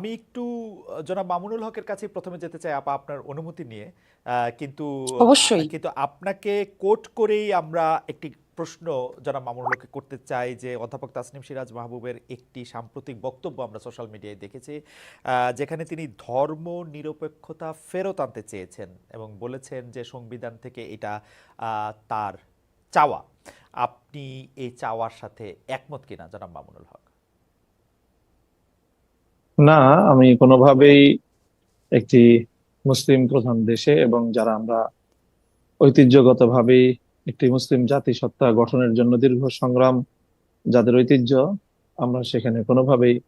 আমি একটু জনাব মামুনুল হকের কাছে প্রথমে যেতে চাই আপা, আপনার অনুমতি নিয়ে। কিন্তু অবশ্যই। কিন্তু আপনাকে কোট করেই আমরা একটি প্রশ্ন জনাব মামুনুল হককে করতে চাই যে অধ্যাপক তাসনিম সিরাজ মাহবুবের একটি সাম্প্রতিক বক্তব্য আমরা সোশ্যাল মিডিয়ায় দেখেছি, যেখানে তিনি ধর্ম নিরপেক্ষতা ফেরত আনতে চেয়েছেন এবং বলেছেন যে সংবিধান থেকে এটা তার চাওয়া। আপনি এই চাওয়ার সাথে একমত কিনা জনাব মামুনুল হক? না, আমি কোনোভাবেই একটি মুসলিম প্রধান দেশে এবং যারা আমরা ঐতিহ্যগতভাবেই একটি মুসলিম জাতিসত্তা গঠনের জন্য দীর্ঘ সংগ্রাম, যাদের ঐতিহ্য, আমরা সেখানে কোনোভাবেই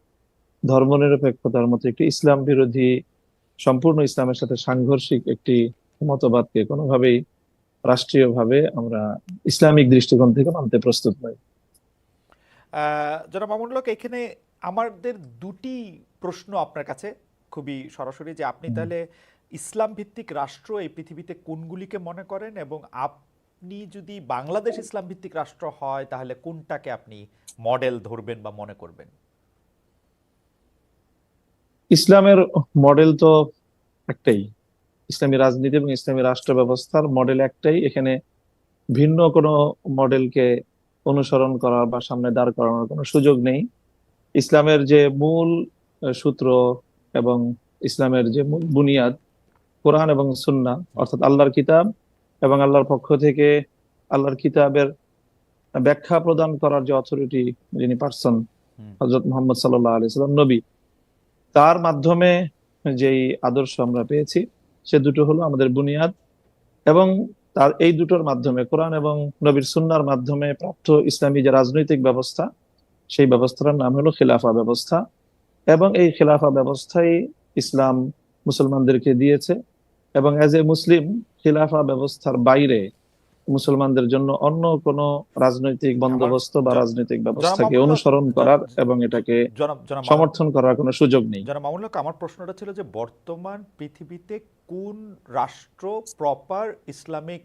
ধর্মনিরপেক্ষতার মতো একটি ইসলাম বিরোধী, সম্পূর্ণ ইসলামের সাথে সাংঘর্ষিক একটি মতবাদকে কোনোভাবেই রাষ্ট্রীয়ভাবে আমরা ইসলামিক দৃষ্টিকোণ থেকে মানতে প্রস্তুত নই। জনাব মামুনুল হক, এখানে আমাদের দুটি প্রশ্ন আপনার কাছে খুবই সরাসরি, যে আপনি তাহলে ইসলাম ভিত্তিক রাষ্ট্র এই পৃথিবীতে কোনগুলিকে মনে করেন, এবং আপনি যদি বাংলাদেশ ইসলাম ভিত্তিক রাষ্ট্র হয় তাহলে কোনটাকে আপনি মডেল ধরবেন বা মনে করবেন? ইসলামের মডেল তো একটাই, ইসলামী রাজনীতি এবং ইসলামী রাষ্ট্র ব্যবস্থার মডেল একটাই। এখানে ভিন্ন কোনো মডেলকে অনুসরণ করার বা সামনে দাঁড় করানোর কোনো সুযোগ নেই। ইসলামের যে মূল সূত্র এবং ইসলামের যে মূল বুনিয়াদ, কোরআন এবং সুন্নাহ, অর্থাৎ আল্লাহর কিতাব এবং আল্লাহর পক্ষ থেকে আল্লাহর কিতাবের ব্যাখ্যা প্রদান করার যে অথরিটি, যিনি পার্সন, হুম। হযরত মুহাম্মদ সাল্লাল্লাহু আলাইহি সাল্লাম নবী, তার মাধ্যমে যেই আদর্শ আমরা পেয়েছি, সে দুটো হলো আমাদের বুনিয়াদ। এবং তার এই দুটোর মাধ্যমে, কোরআন এবং নবীর সুন্নাহর মাধ্যমে প্রাপ্ত ইসলামী যে রাজনৈতিক ব্যবস্থা, সেই ব্যবস্থার নাম হলো খিলাফা ব্যবস্থা। এবং এই খিলাফা ব্যবস্থাই ইসলাম মুসলমানদেরকে দিয়েছে। এবং অ্যাজ এ মুসলিম, খিলাফা ব্যবস্থার বাইরে মুসলমানদের জন্য অন্য কোনো রাজনৈতিক আমার বন্দোবস্ত বা জ- রাজনৈতিক জনাব ব্যবস্থাকে মামুনুল হক, অনুসরণ করার এবং এটাকে জনাব জনাব মামুন সমর্থন করার কোনো সুযোগ নেই। জনাব মামুনুল হক, আমার প্রশ্নটা ছিল যে বর্তমান পৃথিবীতে কোন রাষ্ট্র প্রপার ইসলামিক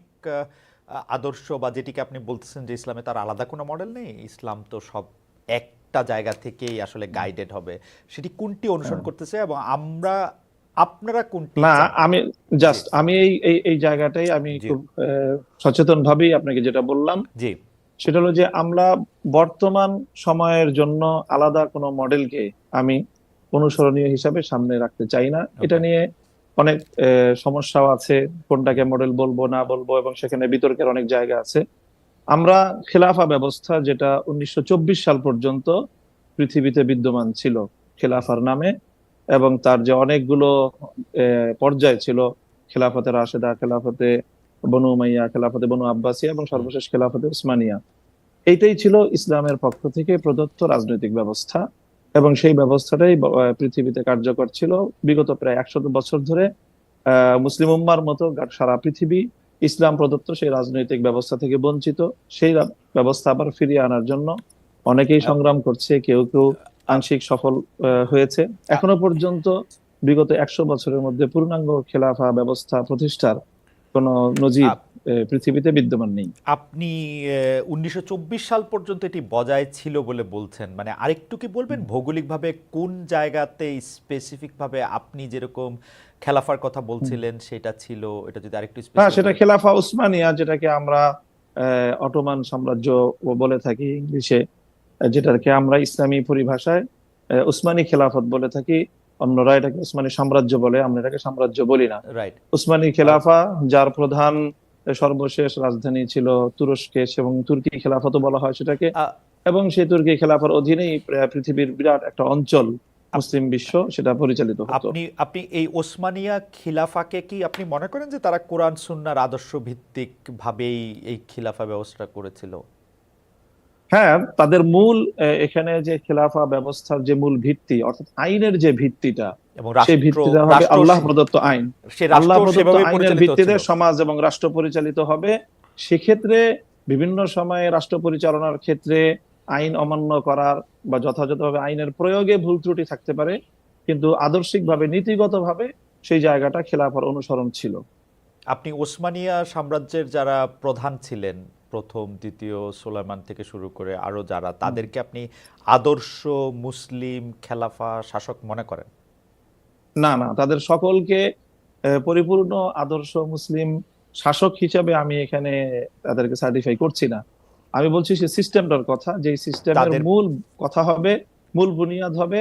আদর্শ, বা যেটিকে আপনি বলতেছেন যে ইসলামে তার আলাদা কোনো মডেল নেই, ইসলাম তো সব একটা জায়গা থেকেই আসলে গাইডেড হবে, সেটি কোনটি অনুসরণ হ্যাঁ। করতেছে এবং আপনারা কোনটি না, চান? আমি জি, জাস্ট আমি এই এই এই জায়গাটাই আমি জি, খুব সচেতন ভাবেই আপনাকে যেটা বললাম, জি। সেটা হলো যে আমরা বর্তমান সময়ের জন্য আলাদা কোনো মডেলকে আমি অনুসরণীয় হিসাবে সামনে রাখতে চাই না। এটা ওকে। নিয়ে অনেক সমস্যাও আছে, কোনটাকে মডেল বলবো না বলবো, এবং সেখানে বিতর্কের অনেক জায়গা আছে। আমরা খেলাফা ব্যবস্থা, যেটা 1924 সাল পর্যন্ত পৃথিবীতে বিদ্যমান ছিল খেলাফার নামে, এবং তার যে অনেকগুলো পর্যায় ছিল, খেলাফতে রাশেদা, খেলাফতে বনু উমাইয়া, খেলাফতে বনু আব্বাসিয়া এবং হুম। সর্বশেষ খেলাফতে উসমানিয়া, এইটাই ছিল ইসলামের পক্ষ থেকে প্রদত্ত রাজনৈতিক ব্যবস্থা। এবং সেই ব্যবস্থাটাই পৃথিবীতে কার্যকর ছিল বিগত প্রায় 100 বছর ধরে। মুসলিম উম্মার মতো সারা পৃথিবী ইসলাম প্রদত্ত সেই রাজনৈতিক ব্যবস্থা থেকে বঞ্চিত। সেই ব্যবস্থা আবার ফিরিয়ে আনার জন্য অনেকেই আপ- সংগ্রাম করছে, কেউ কেউ আপ- আংশিক সফল হয়েছে। আ- এখনো পর্যন্ত বিগত 100 বছরের মধ্যে পূর্ণাঙ্গ খেলাফা ব্যবস্থা প্রতিষ্ঠার কোনো নজির আপ- পৃথিবীতে বিদ্যমান নেই। আপনি 1924 সাল পর্যন্ত এটি বজায় ছিল বলে বলছেন, মানে আরেকটু কি বলবেন ভৌগোলিকভাবে কোন জায়গাতে স্পেসিফিকভাবে আপনি যেরকম খেলাফার কথা হুম। বলছিলেন সেটা ছিল, এটা যদি আরেকটু হ্যাঁ, স্পেসিফিক সেটা করে। খেলাফা উসমানিয়া, যেটাকে আমরা অটোমান সাম্রাজ্য বলে থাকি ইংলিশে, যেটাকে আমরা ইসলামী পরিভাষায় উসমানী খেলাফত বলে থাকি। অন্যরা এটাকে উসমানী সাম্রাজ্য বলে, আমরা এটাকে সাম্রাজ্য বলি না। রাইট। উসমানী খেলাফা, যার প্রধান সর্বশেষ রাজধানী ছিল তুরস্কে, এবং তুর্কি খেলাফত বলা হয় সেটাকে। এবং সেই তুর্কি খেলাফার অধীনেই পৃথিবীর বিরাট একটা অঞ্চল, মুসলিম বিশ্ব, সেটা পরিচালিত হতো। আপনি আপনি এই ওসমানিয়া খিলাফাকে কি আপনি মনে করেন যে তারা কোরআন সুন্নাহর আদর্শ ভিত্তিক ভাবেই এই খিলাফা ব্যবস্থা করেছিল? হ্যাঁ, তাদের মূল এখানে যে খেলাফা ব্যবস্থার যে মূল ভিত্তি, অর্থাৎ আইনের যে ভিত্তিটা, এবং সেই রাষ্ট্র ভিত্তিটা হবে রাষ্ট্র আল্লাহ প্রদত্ত আইন। সে আল্লাহ রাষ্ট্র প্রদত্ত সেভাবে আইনের পরিচালিত ভিত্তিতে হচ্ছিল। সমাজ এবং রাষ্ট্র পরিচালিত হবে। সেক্ষেত্রে বিভিন্ন সময়ে রাষ্ট্র পরিচালনার ক্ষেত্রে আইন অমান্য করার বা যথাযথভাবে আইনের প্রয়োগে ভুল ত্রুটি থাকতে পারে, কিন্তু আদর্শিকভাবে, নীতিগতভাবে সেই জায়গাটা খেলাফার অনুসরণ ছিল। আপনি ওসমানিয়া সাম্রাজ্যের যারা প্রধান ছিলেন, প্রথম দ্বিতীয় সুলাইমান থেকে শুরু করে আরো যারা, হুম। তাদেরকে আপনি আদর্শ মুসলিম খেলাফা শাসক মনে করেন? না না, তাদের সকলকে পরিপূর্ণ আদর্শ মুসলিম শাসক হিসাবে আমি এখানে তাদেরকে সার্টিফাই করছি না। আমি বলছি সে সিস্টেমটার কথা, যে সিস্টেমের তাদের মূল কথা হবে, মূল বুনিয়াদ হবে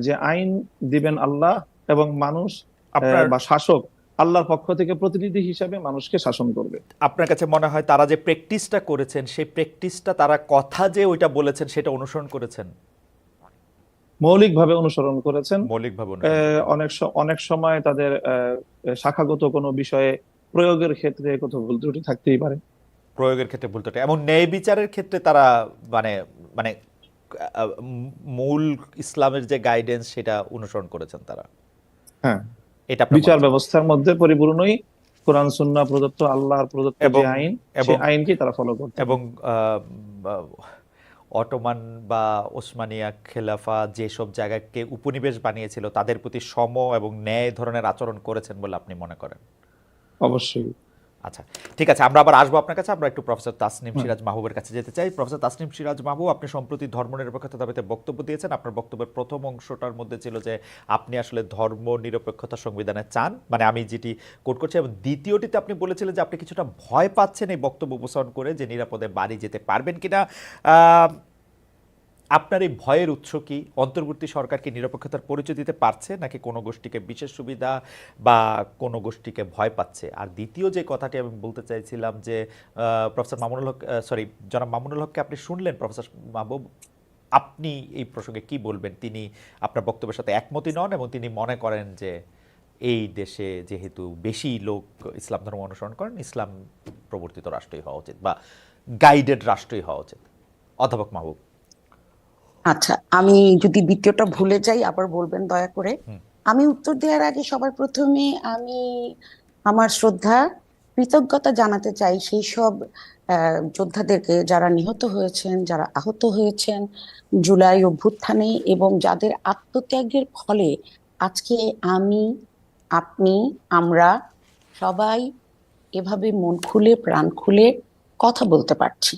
যে আইন দিবেন আল্লাহ, এবং মানুষ আপনার বা শাসক আল্লাহর পক্ষ থেকে প্রতিনিধি হিসাবে মানুষকে শাসন করবে। আপনার কাছে মনে হয় তারা যে প্র্যাকটিসটা করেছেন সেই প্র্যাকটিসটা তারা কথা যে ওইটা বলেছেন সেটা অনুসরণ করেছেন, মৌলিকভাবে অনুসরণ করেছেন। মৌলিকভাবে অনুসরণ করেছেন? অনেক সময় তাদের শাখাগত কোনো বিষয়ে প্রয়োগের ক্ষেত্রে কোথাও ভুল ত্রুটি থাকতেই পারে। প্রয়োগের ক্ষেত্রে ভুল ত্রুটি এবং ন্যায় বিচারের ক্ষেত্রে তারা মানে মানে মূল ইসলামের যে গাইডেন্স সেটা অনুসরণ করেছেন তারা, হ্যাঁ, এটা আপনার মনে বিচার হচ্ছে? ব্যবস্থার মধ্যে পরিপূর্ণই কোরআন সুন্নাহ প্রদত্ত, আল্লাহর প্রদত্ত এবং যে আইন, এবং সেই আইনকেই তারা ফলো করতে। এবং অটোমান বা ওসমানিয়া খেলাফা যেসব জায়গাকে উপনিবেশ বানিয়েছিল তাদের প্রতি সম এবং ন্যায় ধরনের আচরণ করেছেন বলে আপনি মনে করেন? অবশ্যই। আচ্ছা, ঠিক আছে, আমরা আবার আসবো আপনার কাছে। আমরা একটু প্রফেসর তাসনিম হ্যাঁ। সিরাজ মাহবুবের কাছে যেতে চাই। প্রফেসর তাসনিম সিরাজ মাহবুব, আপনি সম্প্রতি ধর্মনিরপেক্ষতা দাবিতে বক্তব্য দিয়েছেন। আপনার বক্তব্যের প্রথম অংশটার মধ্যে ছিল যে আপনি আসলে ধর্মনিরপেক্ষতা সংবিধানে চান, মানে আমি যেটি কোট করছি, এবং দ্বিতীয়টিতে আপনি বলেছিলেন যে আপনি কিছুটা ভয় পাচ্ছেন এই বক্তব্য উপস্থাপন করে যে নিরাপদে বাড়ি যেতে পারবেন কিনা। আপনার এই ভয়ের উৎস কি? অন্তর্বর্তী সরকার কি নিরপেক্ষতার পরিচয় দিতে পারছে, নাকি কোনো গোষ্ঠীকে বিশেষ সুবিধা বা কোনো গোষ্ঠীকে ভয় পাচ্ছে? আর দ্বিতীয় যে কথাটি আমি বলতে চাইছিলাম যে প্রফেসর মামুনুল হক, সরি, জনাব মামুনুল হককে আপনি শুনলেন, প্রফেসর মাহবুব আপনি এই প্রসঙ্গে কি বলবেন? তিনি আপনার বক্তব্যের সাথে একমতই নন এবং তিনি মনে করেন যে এই দেশে যেহেতু বেশি লোক ইসলাম ধর্ম অনুসরণ করেন, ইসলাম প্রবর্তিত রাষ্ট্রই হওয়া উচিত বা গাইডেড রাষ্ট্রই হওয়া উচিত। অধ্যাপক মাহবুব। আচ্ছা, আমি যদি দ্বিতীয়টা ভুলে যাই আবার বলবেন দয়া করে। হুম। আমি উত্তর দেওয়ার আগে সবার প্রথমে আমি আমার শ্রদ্ধা কৃতজ্ঞতা জানাতে চাই সেই সব যোদ্ধাদেরকে যারা নিহত হয়েছেন, যারা আহত হয়েছেন জুলাই অভ্যুত্থানে, এবং যাদের আত্মত্যাগের ফলে আজকে আমি, আপনি, আমরা সবাই এভাবে মন খুলে প্রাণ খুলে কথা বলতে পারছি।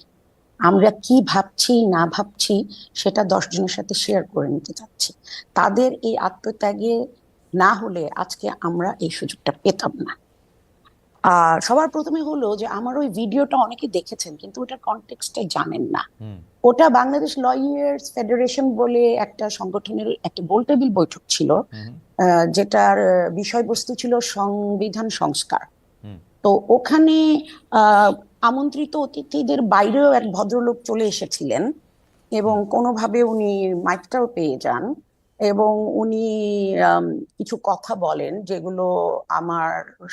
আমরা কি ভাবছি না ভাবছি সেটা 10 জনের সাথে শেয়ার করে নিতে চাচ্ছি। তাদের এই আত্মত্যাগে না হলে আজকে আমরা এই সুযোগটা পেতাম না। আর সবার প্রথমে হলো যে আমার ওই ভিডিওটা অনেকে দেখেছেন কিন্তু ওটার কনটেক্সটটা জানেন না। ওটা বাংলাদেশ লয়ার্স ফেডারেশন বলে একটা সংগঠনের একটা গোলটেবিল বৈঠক ছিল, যেটার বিষয়বস্তু ছিল সংবিধান সংস্কার। তো ওখানে আমন্ত্রিত অতিথিদের বাইরেও এক ভদ্রলোক চলে এসেছিলেন এবং কোনোভাবে উনি মাইকটাও পেয়ে যান এবং উনি কিছু কথা বলেন যেগুলো আমার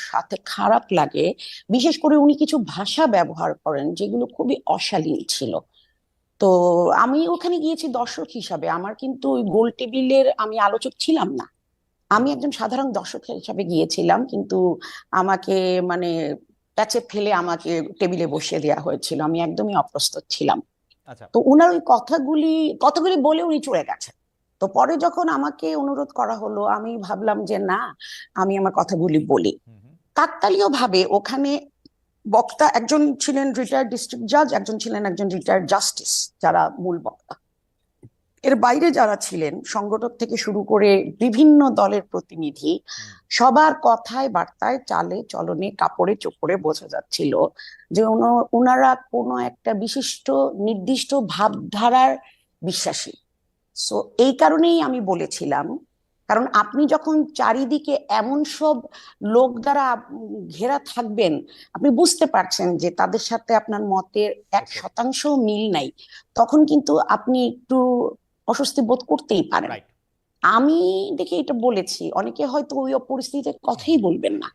সাথে খারাপ লাগে। বিশেষ করে উনি কিছু ভাষা ব্যবহার করেন যেগুলো খুবই অশালীন ছিল। তো আমি ওখানে গিয়েছি দর্শক হিসাবে, আমার কিন্তু ওই গোল টেবিলের আমি আলোচক ছিলাম না, আমি একজন সাধারণ দর্শক হিসাবে গিয়েছিলাম। কিন্তু আমাকে মানে প্যাচে ফেলে আমাকে টেবিলে বসিয়ে দেওয়া হয়েছিল, আমি একদমই অপ্রস্তুত ছিলাম। আচ্ছা, তো উনার ওই কথাগুলি কথাগুলি বলে উনি চলে গেছেন। তো পরে যখন আমাকে অনুরোধ করা হলো আমি ভাবলাম যে না, আমি আমার কথাগুলি বলি। কাকতালীয় ভাবে ওখানে বক্তা একজন ছিলেন রিটায়ার্ড ডিস্ট্রিক্ট জাজ, একজন ছিলেন একজন রিটায়ার্ড জাস্টিস, যারা মূল বক্তা। এর বাইরে যারা ছিলেন সংগঠক থেকে শুরু করে বিভিন্ন দলের প্রতিনিধি, সবার কথায় বার্তায় চালে চলনে কাপড়ে চোপড়ে বোঝা যাচ্ছিল যে ওনারা কোনো একটা বিশিষ্ট নির্দিষ্ট ভাবধারার বিশ্বাসী। সো এই কারণেই আমি বলেছিলাম, কারণ আপনি যখন চারিদিকে এমন সব লোক দ্বারা ঘেরা থাকবেন, আপনি বুঝতে পারছেন যে তাদের সাথে আপনার মতের 1% মিল নাই, তখন কিন্তু আপনি একটু অস্বস্তি বোধ করতেই পারেন। রাইট। আমি দেখে এটা বলেছি, অনেকে হয়তো ওই পরিস্থিতিতে কথাই বলবেন না।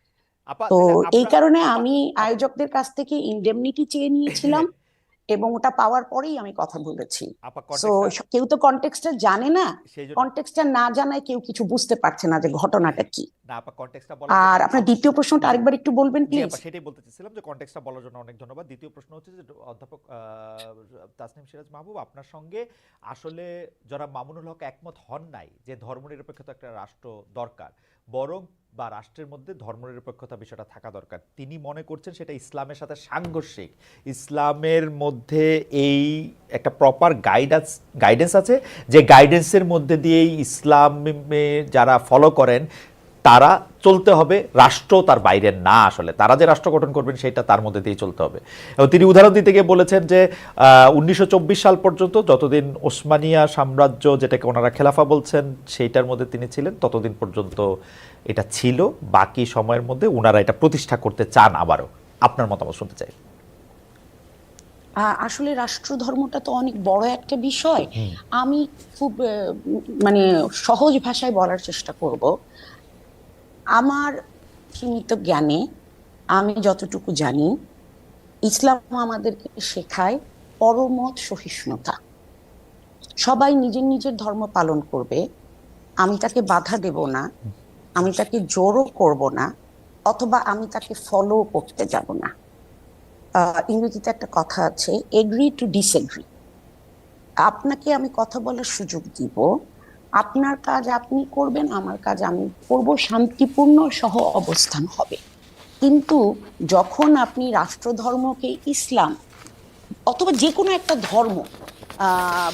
আপা, তো এই আপনার কারণে আপা আমি আয়োজকদের কাছ থেকে ইনডেমনিটি চেয়ে নিয়েছিলাম এবং ওটা পাওয়ার পরেই আমি কথা বলেছি। আপা সো কনটেক্সটটা কেউ তো কনটেক্সটটা জানে না, সেই জন্য কনটেক্সটটা না জানায় কেউ কিছু বুঝতে পারছে না যে ঘটনাটা কি। না আপা, কনটেক্সটটা বলার জন্য আর আপনার দ্বিতীয় প্রশ্নটা আরেকবার একটু বলবেন জি প্লিজ। আপা, সেটাই বলতে চাইছিলাম যে কনটেক্সটটা বলার জন্য অনেক ধন্যবাদ। দ্বিতীয় প্রশ্ন হচ্ছে যে অধ্যাপক তাসনিম সিরাজ মাহবুব আপনার সঙ্গে আসলে যারা মামুনুল হক একমত হন নাই যে ধর্মনিরপেক্ষতা একটা রাষ্ট্র দরকার, বরং বা রাষ্ট্রের মধ্যে ধর্মনিরপেক্ষতা বিষয়টা থাকা দরকার। তিনি মনে করছেন সেটা ইসলামের সাথে সাংঘর্ষিক। ইসলামের মধ্যে এই একটা প্রপার গাইডেন্স আছে, যে গাইডেন্সের মধ্যে দিয়েই ইসলামে যারা ফলো করেন তারা চলতে হবে, রাষ্ট্র তার বাইরে না, আসলে তারা যে রাষ্ট্র গঠন করবেন সেটা তার মধ্যে দিয়ে চলতে হবে। এবং তিনি উদাহরণ দিতে গিয়ে বলেছেন যে 1924 সাল পর্যন্ত, যতদিন ওসমানিয়া সাম্রাজ্য, যেটাকে ওনারা খেলাফা বলছেন, সেইটার মধ্যে তিনি ছিলেন, ততদিন পর্যন্ত এটা ছিল, বাকি সময়ের মধ্যে ওনারা এটা প্রতিষ্ঠা করতে চান আবারও। আপনার মতামত শুনতে চাই। আসলে রাষ্ট্রধর্মটা তো অনেক বড় একটা বিষয়। আমি খুব মানে সহজ ভাষায় বলার চেষ্টা করব। আমার সীমিত জ্ঞানে আমি যতটুকু জানি, ইসলাম আমাদেরকে শেখায় পরমত সহিষ্ণুতা। সবাই নিজের নিজের ধর্ম পালন করবে, আমি তাকে বাধা দেব না, আমি তাকে জোরও করব না, অথবা আমি তাকে ফলো করতে যাব না। ইংরেজিতে একটা কথা আছে, এগ্রি টু ডিসএগ্রি। আপনাকে আমি কথা বলার সুযোগ দিব, আপনার কাজ আপনি করবেন, আমার কাজ আমি করব, শান্তিপূর্ণ সহ অবস্থান হবে। কিন্তু যখন আপনি রাষ্ট্রধর্মকে ইসলাম অথবা যে কোনো একটা ধর্ম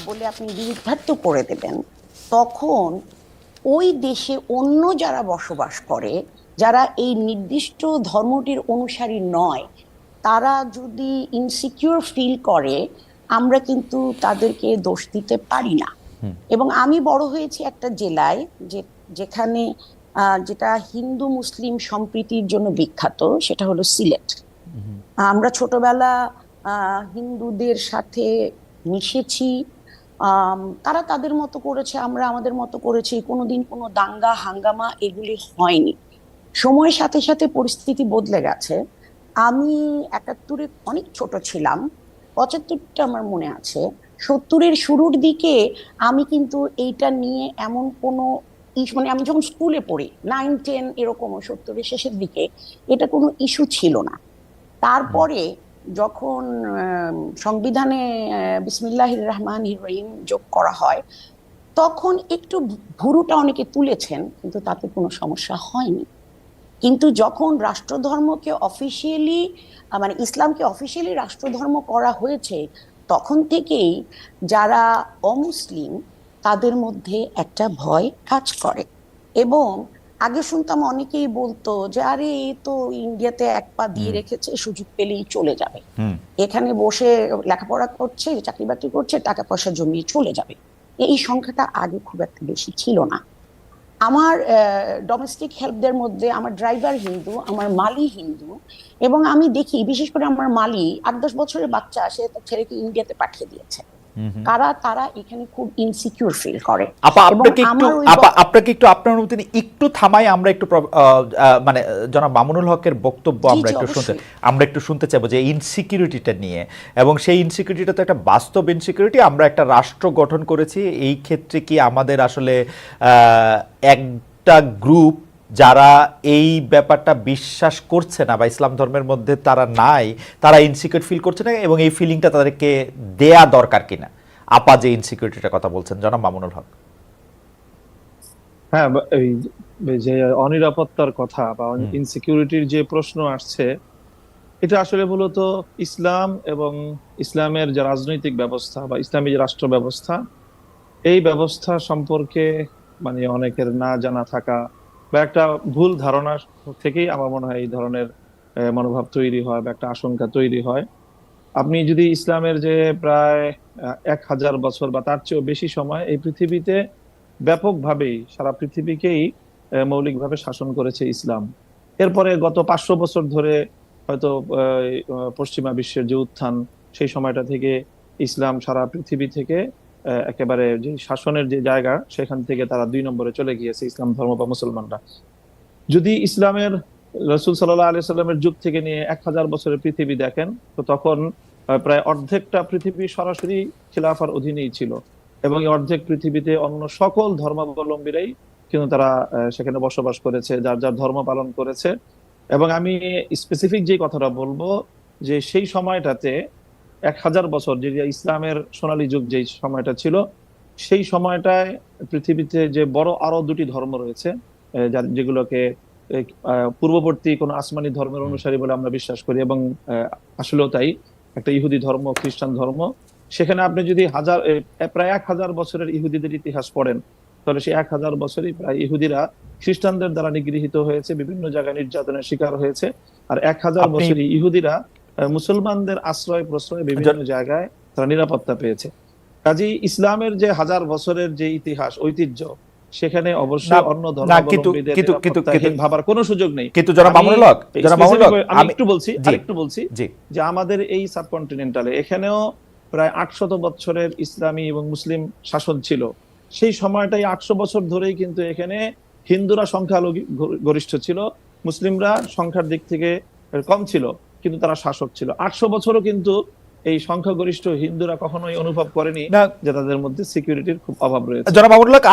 বলে আপনি বিরুদ্ধার্থ করে দেবেন, তখন ওই দেশে অন্য যারা বসবাস করে, যারা এই নির্দিষ্ট ধর্মটির অনুসারী নয়, তারা যদি ইনসিকিউর ফিল করে, আমরা কিন্তু তাদেরকে দোষ দিতে পারি না। এবং আমি বড় হয়েছি একটা জেলায় যেখানে যেটা হিন্দু মুসলিম সম্প্রীতির জন্য বিখ্যাত, সেটা হলো সিলেট। আমরা ছোটবেলা হিন্দুদের সাথে মিশেছি, তারা তাদের মতো করেছে, আমরা আমাদের মতো করেছি, কোনোদিন কোনো দাঙ্গা হাঙ্গামা এগুলি হয়নি। সময়ের সাথে সাথে পরিস্থিতি বদলে গেছে। আমি 71-এ অনেক ছোট ছিলাম, 75টা আমার মনে আছে। 70-এর শুরুর দিকে আমি কিন্তু এইটা নিয়ে এমন কোনো মানে আমি যখন স্কুলে পড়ি, 9-10 এরকম, 70-এর শেষের দিকে এটা কোনো ইস্যু ছিল না। তারপরে যখন সংবিধানে বিসমিল্লাহির রহমানির রহিম যোগ করা হয়, তখন একটু ভুরুটা অনেকে তুলেছেন, কিন্তু তাতে কোনো সমস্যা হয়নি। কিন্তু যখন রাষ্ট্রধর্মকে অফিসিয়ালি মানে ইসলামকে অফিসিয়ালি রাষ্ট্রধর্ম করা হয়েছে, তখন থেকেই যারা অমুসলিম তাদের মধ্যে একটা ভয় কাজ করে। এবং আগে শুনতাম অনেকেই বলতো যে আরে এ তো ইন্ডিয়াতে এক পা দিয়ে রেখেছে, সুযোগ পেলেই চলে যাবে, এখানে বসে লেখাপড়া করছে, চাকরি বাকরি করছে, টাকা পয়সা জমিয়ে চলে যাবে। এই সংখ্যাটা আগে খুব একটা বেশি ছিল না। আমার ডোমেস্টিক হেল্পদের মধ্যে আমার ড্রাইভার হিন্দু, আমার মালি হিন্দু, এবং আমি দেখি বিশেষ করে আমার মালি 8-10 বছরের বাচ্চা, সে তার ছেলেকে ইন্ডিয়াতে পাঠিয়ে দিয়েছে। তারা এখানে খুব ইনসিকিউর ফিল করে। এবং আপনাকে একটু আপনার অনুমতি একটু থামাই, আমরা একটু মানে জনাব মামুনুল হকের বক্তব্য আমরা একটু শুনতে চাইবো যে ইনসিকিউরিটিটা নিয়ে। এবং সেই ইনসিকিউরিটিটা তো একটা বাস্তব ইনসিকিউরিটি। আমরা একটা রাষ্ট্র গঠন করেছি, এই ক্ষেত্রে কি আমাদের আসলে একটা গ্রুপ যারা এই ব্যাপারটা বিশ্বাস করছে না বা ইসলাম ধর্মের মধ্যে তারা নাই, তারা ইনসিকিউর ফিল করছে না, এবং এই ফিলিংটা তাদেরকে দেয়া দরকার কিনা? আপা যে ইনসিকিউরিটিটার কথা বলছেন, জনাব মামুনুল হক। হ্যাঁ, এই যে অনিরাপত্তার কথা বা ইনসিকিউরিটির যে প্রশ্ন আসছে, এটা আসলে মূলত ইসলাম এবং ইসলামের যে রাজনৈতিক ব্যবস্থা বা ইসলামী যে রাষ্ট্র ব্যবস্থা, এই ব্যবস্থা সম্পর্কে মানে অনেকের না জানা থাকা বা একটা ভুল ধারণা থেকেই আমার মনে হয় এই ধরনের মনোভাব তৈরি হয় বা একটা আশঙ্কা তৈরি হয়। আপনি যদি ইসলামের যে প্রায় 1000 বছর বা তার চেয়েও বেশি সময় এই পৃথিবীতে ব্যাপকভাবেই সারা পৃথিবীকেই মৌলিকভাবে শাসন করেছে ইসলাম। এরপরে গত 500 বছর ধরে হয়তো পশ্চিমা বিশ্বের যে উত্থান, সেই সময়টা থেকে ইসলাম সারা পৃথিবী থেকে একেবারে যে শাসনের যে জায়গা, সেখান থেকে তারা 2 নম্বরে চলে গিয়েছে ইসলাম ধর্ম বা মুসলমানরা। যদি ইসলামের রাসূল সাল্লাল্লাহু আলাইহি সাল্লামের যুগ থেকে নিয়ে 1000 বছরের পৃথিবী দেখেন, তো তখন প্রায় অর্ধেকটা পৃথিবী সরাসরি খিলাফার অধীনেই ছিল, এবং এই অর্ধেক পৃথিবীতে অন্য সকল ধর্মাবলম্বীরাই কিন্তু তারা সেখানে বসবাস করেছে, যার যার ধর্ম পালন করেছে। এবং আমি স্পেসিফিক যে কথাটা বলবো, যে সেই সময়টাতে 1000 বছর যে ইসলামের সোনালী যুগ যে সময়টা ছিল, সেই সময়টায় পৃথিবীতে যে বড় আরো 2টি ধর্ম রয়েছে, যেগুলোকে পূর্ববর্তী কোন আসমানি ধর্মের অনুসারী বলে আমরা বিশ্বাস করি, এবং আসলেও তাই। একটা ইহুদি ধর্ম, খ্রিস্টান ধর্ম। সেখানে আপনি যদি প্রায় 1000 বছরের ইহুদিদের ইতিহাস পড়েন, তাহলে সেই 1000 বছরই প্রায় ইহুদিরা খ্রিস্টানদের দ্বারা নিগৃহীত হয়েছে, বিভিন্ন জায়গায় নির্যাতনের শিকার হয়েছে। আর 1000 আপনি বছরই ইহুদিরা মুসলমানদের আশ্রয় প্রশ্রয় বিভিন্ন জায়গায় তারা নিরাপত্তা পেয়েছে। কাজেই ইসলামের যে 1000 বছরের যে ইতিহাস ঐতিহ্য, সেখানে না অবশ্যই অন্য না ধর্মাবলম্বীদের কিন্তু কিন্তু কিন্তু নিরাপত্তাহীন ভাবার কোনো সুযোগ নেই। কিন্তু জনাব আমি মামুনুল হক, জনাব মামুনুল হক, আমি একটু বলছি, জি আরেকটু বলছি জি যে আমাদের এই সাবকন্টিনেন্টালে এখানেও প্রায় 800 বছরের ইসলামী এবং মুসলিম শাসন ছিল। সেই সময়টাই 800 বছর ধরেই কিন্তু এখানে হিন্দুরা সংখ্যাগরিষ্ঠ ছিল, মুসলিমরা সংখ্যার দিক থেকে কম ছিল, কিন্তু তারা শাসক ছিল। 800 বছরও কিন্তু এই সংখ্যাগরিষ্ঠ হিন্দুরা কখনোই অনুভব করেনি না যে তাদের মধ্যে সিকিউরিটির খুব অভাব রয়েছে। জনাব মামুনুল হক,